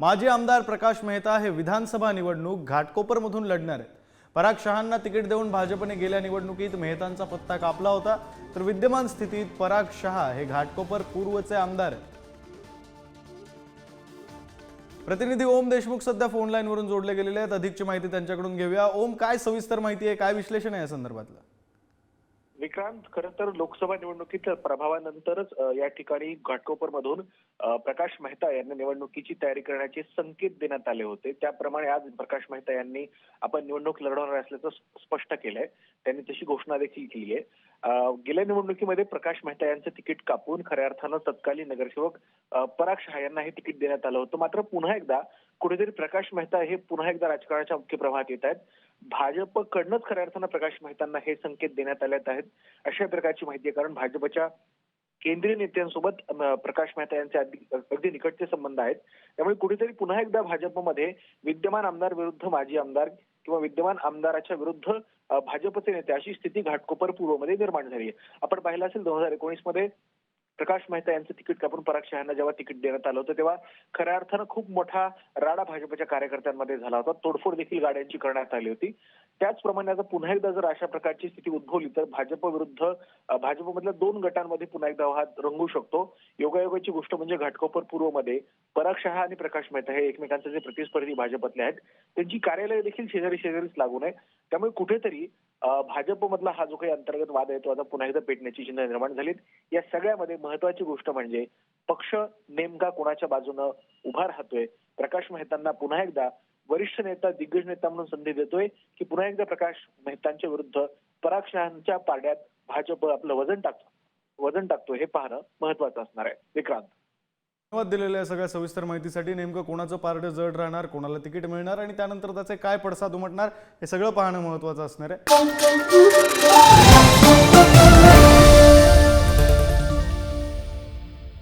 माजी आमदार प्रकाश मेहता हे विधानसभा निवडणूक घाटकोपरमधून लढणार आहेत। पराग शहांना तिकीट देऊन भाजपने गेल्या निवडणुकीत मेहतांचा पत्ता कापला होता, तर विद्यमान स्थितीत पराग शहा हे घाटकोपर पूर्वचे आमदार आहेत। प्रतिनिधी ओम देशमुख सध्या फोन लाईन वरून जोडले गेलेले आहेत। अधिकची माहिती त्यांच्याकडून घेऊया। ओम, काय सविस्तर माहिती आहे, काय विश्लेषण आहे या संदर्भातलं? विक्रांत, खरं तर लोकसभा निवडणुकीत प्रभावानंतरच या ठिकाणी घाटकोपरमधून प्रकाश मेहता यांना निवडणुकीची तयारी करण्याचे संकेत देण्यात आले होते। त्याप्रमाणे आज प्रकाश मेहता यांनी आपण निवडणूक लढवणार असल्याचं स्पष्ट केलंय। त्यांनी तशी घोषणा देखील केली आहे। गेल्या निवडणुकीमध्ये प्रकाश मेहता यांचं तिकीट कापून खऱ्या अर्थानं तत्कालीन नगरसेवक पराग शहा यांना हे तिकीट देण्यात आलं होतं। मात्र पुन्हा एकदा कुठेतरी प्रकाश मेहता हे पुन्हा एकदा राजकारणाच्या मुख्य प्रवाहात येत आहेत। भाजपकडनंच खऱ्या अर्थानं प्रकाश मेहतांना हे संकेत देण्यात आले आहेत, अशा प्रकारची माहिती आहे। कारण भाजपच्या केंद्रीय नेत्यांसोबत प्रकाश मेहता यांचे अगदी निकटचे संबंध आहेत। त्यामुळे कुठेतरी पुन्हा एकदा भाजपमध्ये विद्यमान आमदार विरुद्ध माजी आमदार किंवा विद्यमान आमदाराच्या विरुद्ध भाजपचे नेते अशी स्थिती घाटकोपर पूर्वमध्ये निर्माण झाली आहे। आपण पाहिलं असेल 2019 मध्ये प्रकाश मेहता यांचं तिकीट कापून पराग शहांना जेव्हा तिकीट देण्यात आलं होतं, तेव्हा खऱ्या अर्थानं खूप मोठा राडा भाजपच्या कार्यकर्त्यांमध्ये झाला होता। तोडफोड देखील गाड्यांची करण्यात आली होती। त्याचप्रमाणे आता पुन्हा एकदा जर अशा प्रकारची स्थिती उद्भवली तर भाजप विरुद्ध भाजपमधल्या दोन गटांमध्ये पुन्हा एकदा वाद रंगू शकतो। योगायोगाची गोष्ट म्हणजे घाटकोपर पूर्वमध्ये पराग शहा आणि प्रकाश मेहता हे एकमेकांचे जे प्रतिस्पर्धी भाजपतले आहेत, त्यांची कार्यालय देखील शेजारीच लागू नये। त्यामुळे कुठेतरी भाजपमधला हा जो काही अंतर्गत वाद आहे तो आता पुन्हा एकदा पेटण्याची चिन्ह निर्माण झालीत। या सगळ्यामध्ये महत्वाची गोष्ट म्हणजे पक्ष नेमका कोणाच्या बाजूनं उभा राहतोय। प्रकाश मेहतांना पुन्हा एकदा वरिष्ठ नेता, दिग्गज नेता म्हणून संधी देतोय की पुन्हा एकदा प्रकाश मेहतांच्या विरुद्ध पराग शहांच्या पारड्यात भाजप आपलं वजन टाकतो हे पाहणं महत्वाचं असणार आहे। विक्रांत, धन्यवाद दिलेल्या सगळ्या सविस्तर माहितीसाठी। नेमकं कोणाचं पारडं जड राहणार, कोणाला तिकीट मिळणार आणि त्यानंतर त्याचे काय पडसाद उमटणार हे सगळं पाहणं महत्वाचं असणार आहे।